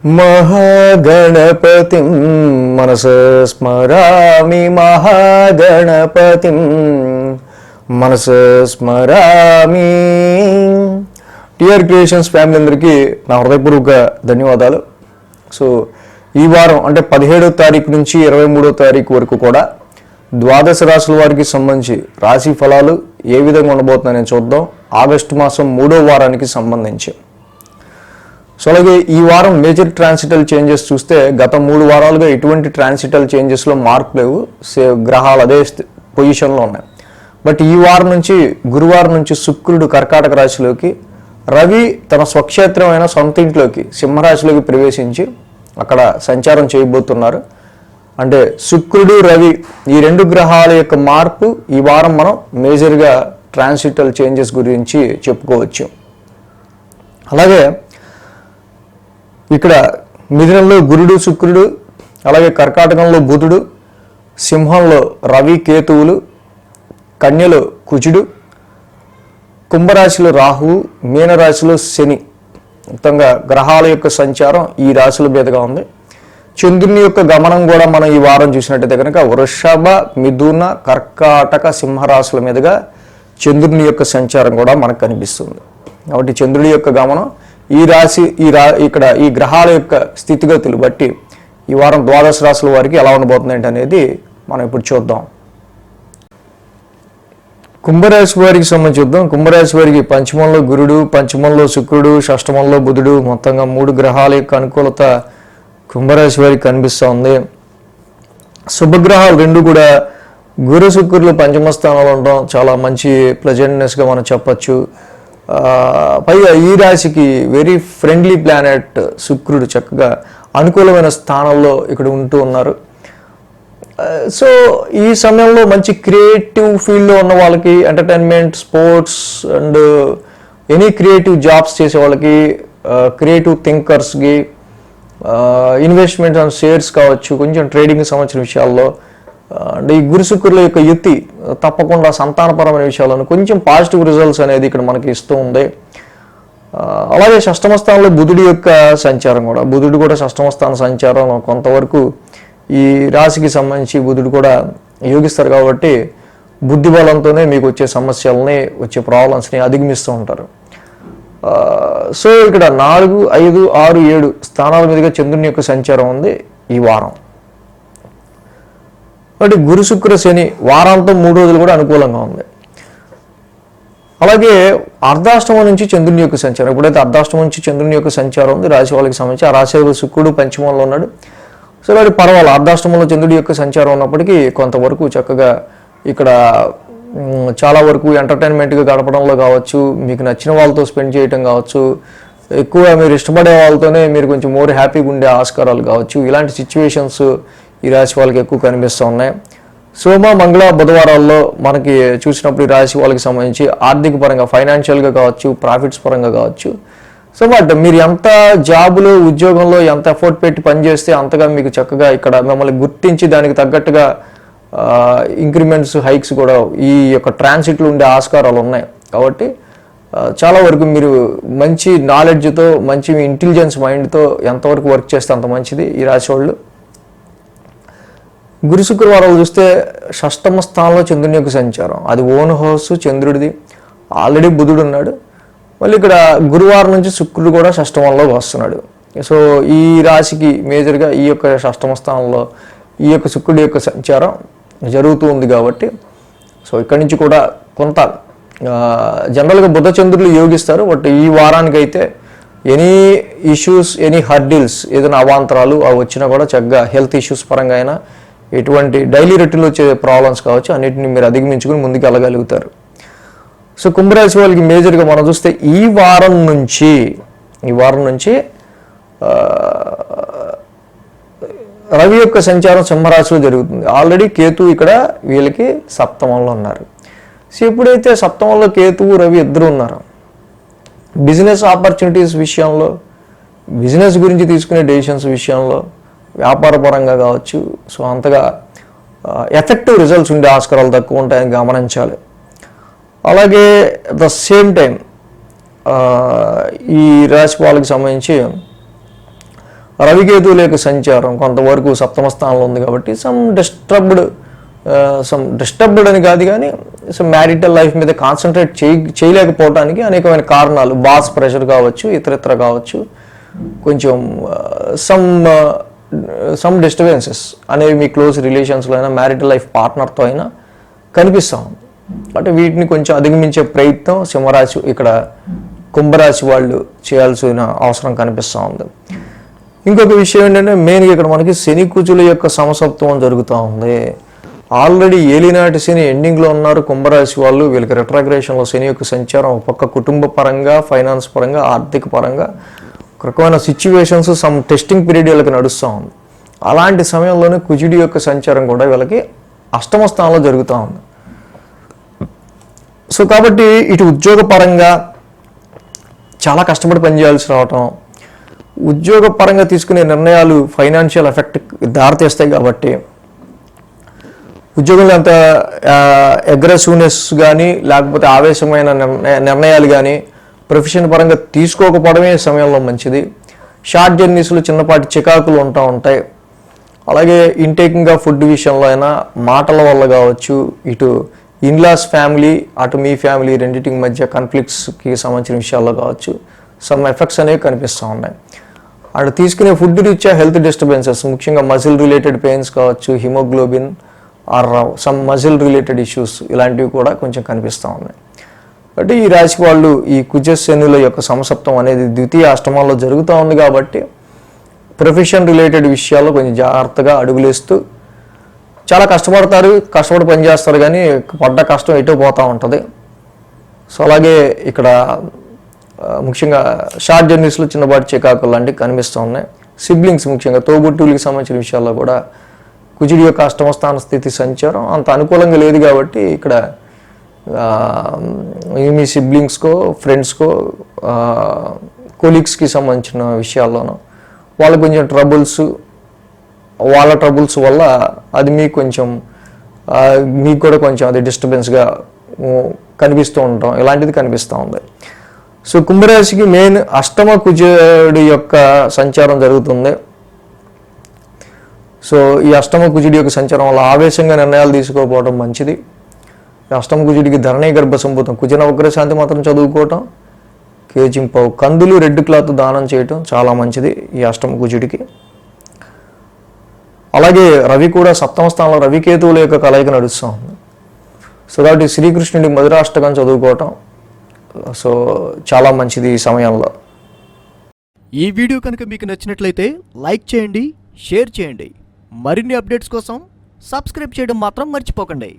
మహాగణపతిం మనస స్మరామి మహాగణపతిం మనస స్మరామి. టిఆర్ క్రియేషన్స్ ఫ్యామిలీ అందరికీ నా హృదయపూర్వక ధన్యవాదాలు. సో ఈ వారం అంటే 17వ తారీఖు నుంచి 23వ తారీఖు వరకు కూడా ద్వాదశ రాశుల వారికి సంబంధించి రాశి ఫలాలు ఏ విధంగా ఉండబోతున్నాయని చూద్దాం. ఆగస్టు మాసం 3వ వారానికి సంబంధించి. సో అలాగే ఈ వారం మేజర్ ట్రాన్సిటల్ చేంజెస్ చూస్తే గత 3 వారాలుగా ఎటువంటి ట్రాన్సిటల్ చేంజెస్లో మార్పు లేవు. గ్రహాలు అదే పొజిషన్లో ఉన్నాయి. బట్ ఈ వారం నుంచి గురువారం నుంచి శుక్రుడు కర్కాటక రాశిలోకి, రవి తన స్వక్షేత్రమైన సొంత ఇంట్లోకి సింహరాశిలోకి ప్రవేశించి అక్కడ సంచారం చేయబోతున్నారు. అంటే శుక్రుడు రవి ఈ 2 గ్రహాల యొక్క మార్పు ఈ వారం మనం మేజర్గా ట్రాన్సిటల్ చేంజెస్ గురించి చెప్పుకోవచ్చు. అలాగే ఇక్కడ మిథునంలో గురుడు శుక్రుడు, అలాగే కర్కాటకంలో బుధుడు, సింహంలో రవి కేతువులు, కన్యలో కుజుడు, కుంభరాశిలో రాహువు, మీనరాశిలో శని. మొత్తంగా గ్రహాల యొక్క సంచారం ఈ రాశుల మీదుగా ఉంది. చంద్రుని యొక్క గమనం కూడా మనం ఈ వారం చూసినట్టయితే కనుక వృషభ, మిథున, కర్కాటక, సింహరాశుల మీదుగా చంద్రుని యొక్క సంచారం కూడా మనకు కనిపిస్తుంది. కాబట్టి చంద్రుడి యొక్క గమనం ఈ రాశి ఇక్కడ ఈ గ్రహాల యొక్క స్థితిగతులు బట్టి ఈ వారం ద్వాదశ రాశుల వారికి ఎలా ఉండబోతుంది అనేది మనం ఇప్పుడు చూద్దాం. కుంభరాశి వారికి సంబంధించి చూద్దాం. కుంభరాశి వారికి పంచమంలో గురుడు, పంచమంలో శుక్రుడు, షష్టమంలో బుధుడు, మొత్తంగా 3 గ్రహాల యొక్క అనుకూలత కుంభరాశి వారికి కనిపిస్తూ ఉంది. శుభగ్రహాలు 2 కూడా గురు శుక్రులు పంచమ స్థానంలో ఉండడం చాలా మంచి ప్లెజెంట్నెస్గా మనం చెప్పచ్చు. పైగా ఈ రాశికి వెరీ ఫ్రెండ్లీ ప్లానెట్ శుక్రుడు చక్కగా అనుకూలమైన స్థానంలో ఇక్కడ ఉంటూ ఉన్నారు. సో ఈ సమయంలో మంచి క్రియేటివ్ ఫీల్డ్లో ఉన్న వాళ్ళకి, entertainment, sports and any creative jobs చేసే వాళ్ళకి, క్రియేటివ్ థింకర్స్కి, ఇన్వెస్ట్మెంట్ అండ్ షేర్స్ కావచ్చు, కొంచెం ట్రేడింగ్ సంబంధించిన విషయాల్లో అంటే ఈ గురు శుక్రుల యొక్క యుతి తప్పకుండా సంతానపరమైన విషయాలను కొంచెం పాజిటివ్ రిజల్ట్స్ అనేది ఇక్కడ మనకి ఇస్తూ ఉంది. అలాగే షష్టమ స్థానంలో బుధుడి యొక్క సంచారం కూడా, బుధుడు కూడా షష్టమ స్థాన సంచారం కొంతవరకు ఈ రాశికి సంబంధించి బుధుడు కూడా యోగిస్తారు. కాబట్టి బుద్ధి బలంతోనే మీకు వచ్చే సమస్యలని, వచ్చే ప్రాబ్లమ్స్ని అధిగమిస్తూ ఉంటారు. సో ఇక్కడ 4, 5, 6, 7 స్థానాల మీదుగా చంద్రుని యొక్క సంచారం ఉంది ఈ వారం. కాబట్టి గురు శుక్ర శని వారాంతం 3 రోజులు కూడా అనుకూలంగా ఉంది. అలాగే అర్ధాష్టమం నుంచి చంద్రుని యొక్క సంచారం, ఎప్పుడైతే అర్ధాష్టమం నుంచి చంద్రుని యొక్క సంచారం ఉంది రాశి వాళ్ళకి సంబంధించి, ఆ రాశి శుక్రుడు పంచమంలో ఉన్నాడు. సో అది పర్వాలేదు. అర్ధాష్టమంలో చంద్రుడి యొక్క సంచారం ఉన్నప్పటికీ కొంతవరకు చక్కగా ఇక్కడ చాలా వరకు ఎంటర్టైన్మెంట్గా గడపడంలో కావచ్చు, మీకు నచ్చిన వాళ్ళతో స్పెండ్ చేయటం కావచ్చు, ఎక్కువ మీరు ఇష్టపడే వాళ్ళతోనే మీరు కొంచెం మోర్ హ్యాపీగా ఉండే ఆస్కారాలు కావచ్చు, ఇలాంటి సిచ్యువేషన్స్ ఈ రాశి వాళ్ళకి ఎక్కువ కనిపిస్తూ ఉన్నాయి. సోమ, మంగళ, బుధవారాల్లో మనకి చూసినప్పుడు ఈ రాశి వాళ్ళకి సంబంధించి ఆర్థిక పరంగా, ఫైనాన్షియల్గా కావచ్చు, ప్రాఫిట్స్ పరంగా కావచ్చు. సో బట్ మీరు ఎంత జాబులో, ఉద్యోగంలో ఎంత ఎఫర్ట్ పెట్టి పనిచేస్తే అంతగా మీకు చక్కగా ఇక్కడ మిమ్మల్ని గుర్తించి దానికి తగ్గట్టుగా ఇంక్రిమెంట్స్, హైక్స్ కూడా ఈ యొక్క ట్రాన్సిట్లు ఉండే ఆస్కారాలు ఉన్నాయి. కాబట్టి చాలా వరకు మీరు మంచి నాలెడ్జ్తో, మంచి ఇంటెలిజెన్స్ మైండ్తో ఎంతవరకు వర్క్ చేస్తే అంత మంచిది ఈ రాశి వాళ్ళు. గురు శుక్రవారాలు చూస్తే షష్టమ స్థానంలో చంద్రుని యొక్క సంచారం, అది ఓన్ హౌస్ చంద్రుడిది, ఆల్రెడీ బుధుడు ఉన్నాడు. మళ్ళీ ఇక్కడ గురువారం నుంచి శుక్రుడు కూడా షష్టమంలోకి వస్తున్నాడు. సో ఈ రాశికి మేజర్గా ఈ యొక్క షష్టమ స్థానంలో ఈ యొక్క శుక్రుడి యొక్క సంచారం జరుగుతూ ఉంది. కాబట్టి సో ఇక్కడి నుంచి కూడా కొంత జనరల్గా బుధ చంద్రులు యోగిస్తారు. బట్ ఈ వారానికి అయితే ఎనీ ఇష్యూస్, ఎనీ హర్డిల్స్, ఏదైనా అవాంతరాలు అవి వచ్చినా కూడా చక్కగా హెల్త్ ఇష్యూస్ పరంగా అయినా, ఎటువంటి డైలీ రొటీన్లో వచ్చే ప్రాబ్లమ్స్ కావచ్చు, అన్నిటిని మీరు అధిగమించుకుని ముందుకు వెళ్ళగలుగుతారు. సో కుంభరాశి వాళ్ళకి మేజర్గా మనం చూస్తే ఈ వారం నుంచి రవి యొక్క సంచారం సింహరాశిలో జరుగుతుంది. ఆల్రెడీ కేతువు ఇక్కడ వీళ్ళకి సప్తమంలో ఉన్నారు. సో ఎప్పుడైతే సప్తమంలో కేతువు, రవి ఇద్దరు ఉన్నారు, బిజినెస్ ఆపర్చునిటీస్ విషయంలో, బిజినెస్ గురించి తీసుకునే డెసిషన్స్ విషయంలో, వ్యాపార పరంగా కావచ్చు, సో అంతగా ఎఫెక్టివ్ రిజల్ట్స్ ఉండే ఆస్కారాలు తక్కువ ఉంటాయని గమనించాలి. అలాగే అట్ ద సేమ్ టైం ఈ రాశి వాళ్ళకి సంబంధించి రవికేతువుల యొక్క సంచారం కొంతవరకు సప్తమ స్థానంలో ఉంది కాబట్టి సమ్ డిస్టర్బ్డ్ అని కాదు, కానీ సమ్ మ్యారిటల్ లైఫ్ మీద కాన్సన్ట్రేట్ చేయలేకపోవడానికి అనేకమైన కారణాలు, బాస్ ప్రెషర్ కావచ్చు, ఇతరితర కావచ్చు, కొంచెం సమ్ డిస్టర్బెన్సెస్ అనేవి మీ క్లోజ్ రిలేషన్స్లో అయినా మ్యారిటల్ లైఫ్ పార్ట్నర్తో అయినా కనిపిస్తూ ఉంది. అంటే వీటిని కొంచెం అధిగమించే ప్రయత్నం సింహరాశి ఇక్కడ కుంభరాశి వాళ్ళు చేయాల్సిన అవసరం కనిపిస్తూ ఉంది. ఇంకొక విషయం ఏంటంటే మెయిన్గా ఇక్కడ మనకి శని కుజుల యొక్క సమసప్తమం జరుగుతూ ఉంది. ఆల్రెడీ ఏలినాటి శని ఎండింగ్లో ఉన్నారు కుంభరాశి వాళ్ళు. వీళ్ళకి రెట్రాగ్రేషన్లో శని యొక్క సంచారం ఒక పక్క కుటుంబ పరంగా, ఫైనాన్స్ పరంగా, ఆర్థిక పరంగా ఒక రకమైన సిచ్యువేషన్స్, సమ్ టెస్టింగ్ పీరియడ్ వీళ్ళకి నడుస్తూ ఉంది. అలాంటి సమయంలోనే కుజుడి యొక్క సంచారం కూడా వీళ్ళకి అష్టమ స్థానంలో జరుగుతూ ఉంది. సో కాబట్టి ఇటు ఉద్యోగ పరంగా చాలా కష్టపడి పనిచేయాల్సి రావటం, ఉద్యోగ పరంగా తీసుకునే నిర్ణయాలు ఫైనాన్షియల్ ఎఫెక్ట్ దారితీస్తాయి కాబట్టి ఉద్యోగంలో అంత అగ్రెసివ్నెస్ కానీ లేకపోతే ఆవేశమైన నిర్ణయాలు కానీ ప్రొఫెషన్ పరంగా తీసుకోకపోవడమే సమయంలో మంచిది. షార్ట్ జర్నీస్లో చిన్నపాటి చికాకులు ఉంటాయి. అలాగే ఇంటేకింగ్ ఆఫ్ ఫుడ్ విషయంలో అయినా మాటల వల్ల కావచ్చు, ఇటు ఇన్లాస్ ఫ్యామిలీ అటు మీ ఫ్యామిలీ రెండింటికి మధ్య కాన్ఫ్లిక్ట్స్కి సంబంధించిన విషయాల్లో కావచ్చు సమ్ ఎఫెక్ట్స్ అనేవి కనిపిస్తూ ఉన్నాయి. అటు తీసుకునే ఫుడ్ రీత్యా హెల్త్ డిస్టర్బెన్సెస్, ముఖ్యంగా మజిల్ రిలేటెడ్ పెయిన్స్ కావచ్చు, haemoglobin or some muscle related issues ఇలాంటివి కూడా కొంచెం కనిపిస్తూ ఉన్నాయి. అంటే ఈ రాశి వాళ్ళు ఈ కుజశనుల యొక్క సమసప్తం అనేది ద్వితీయ అష్టమాల్లో జరుగుతూ ఉంది కాబట్టి ప్రొఫెషన్ రిలేటెడ్ విషయాల్లో కొంచెం జాగ్రత్తగా అడుగులేస్తూ చాలా కష్టపడి పనిచేస్తారు, కానీ పడ్డ కష్టం ఎటో పోతూ ఉంటుంది. సో అలాగే ఇక్కడ ముఖ్యంగా షార్ట్ జర్నీస్లో చిన్నపాటి చికాకులు లాంటివి కనిపిస్తూ ఉన్నాయి. సిబ్లింగ్స్ ముఖ్యంగా తోబుట్టువులకి సంబంధించిన విషయాల్లో కూడా కుజుడి యొక్క అష్టమ స్థాన స్థితి సంచారం అంత అనుకూలంగా లేదు కాబట్టి ఇక్కడ మీ సిబ్లింగ్స్కో, ఫ్రెండ్స్కో, కొలీగ్స్కి సంబంధించిన విషయాల్లోనూ వాళ్ళకి కొంచెం వాళ్ళ ట్రబుల్స్ వల్ల అది మీకు కూడా కొంచెం అది డిస్టర్బెన్స్గా కనిపిస్తూ ఉండటం ఇలాంటిది కనిపిస్తూ ఉంది. సో కుంభరాశికి మెయిన్ అష్టమ కుజుడి యొక్క సంచారం జరుగుతుంది. సో ఈ అష్టమ కుజుడి యొక్క సంచారం వల్ల ఆవేశంగా నిర్ణయాలు తీసుకోకపోవడం మంచిది. అష్టమ కుజుడికి ధరణీ గర్భ సంభూతం కుజ నవగ్రహ శాంతి మాత్రం చదువుకోవటం, కేజింపవు కందులు రెడ్ క్లాత్ దానం చేయటం చాలా మంచిది ఈ అష్టమ కుజుడికి. అలాగే రవి కూడా సప్తమ స్థానంలో రవికేతువుల యొక్క కలయిక నడుస్తూ ఉంది. సో కాబట్టి శ్రీకృష్ణుడి మధురాష్టకం చదువుకోవటం సో చాలా మంచిది ఈ సమయంలో. ఈ వీడియో కనుక మీకు నచ్చినట్లయితే లైక్ చేయండి, షేర్ చేయండి. మరిన్ని అప్డేట్స్ కోసం సబ్స్క్రైబ్ చేయడం మాత్రం మర్చిపోకండి.